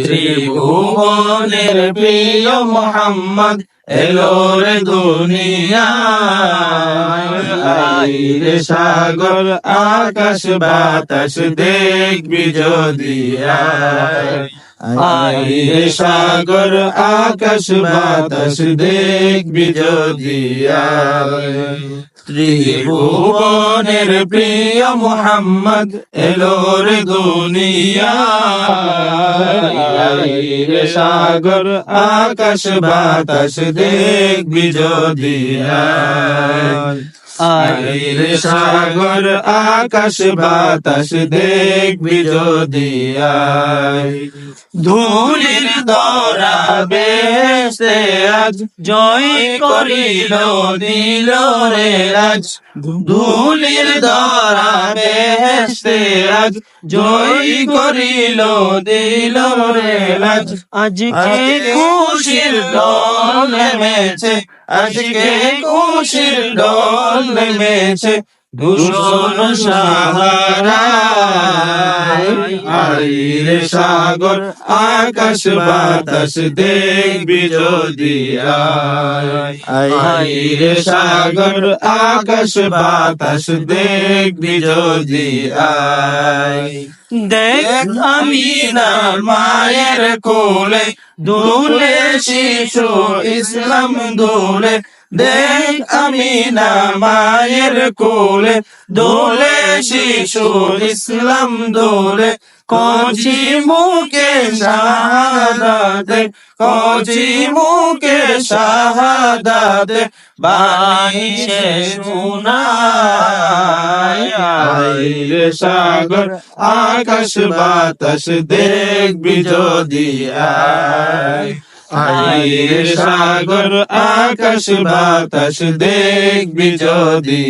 ত্রিভুবনের প্রিয় মোহাম্মদ এলো রে দুনিয়ায়। আইরে সাগর আকাশ বাতাস দেখবি যদি আইরে সাগর আকাশ বাতাস দেখবি যদি ত্রিভুবনের প্রিয় মোহাম্মদ এলো রে দুনিয়ায়। সাগর আকাশ বাতাস দেখবি যদি আইরে সাগর আকাশ বাতাস দেখবি যদি ধুলির ধরা বেশে আজ জয় করিল দিল রে রাজ। ধুলির ধরা বেশে আজ জয় করিল দিল রে রাজ। আজকে খুশির দল নেমেছে, আজকে খুশির দল নেমেছে দুশমন সাহারায়। আইরে সাগর আকাশ বাতাস দেখবি যদি আইরে সাগর আকাশ বাতাস দেখবি যদি দেখ আমিনার মায়ের কোলে দুলে শিশু ইসলাম দোলে। দেখ আমিনা মায়ের কোলে দোলে শিশু ইসলাম দোলে। কচি মুখে শাহাদাতে, কচি মুখে শাহাদাতে বাইশে শোনায়। আইরে সাগর আকাশ বাতাস দেখবি যদি আইরে সাগর আকাশ বাতাস দেখবি যদি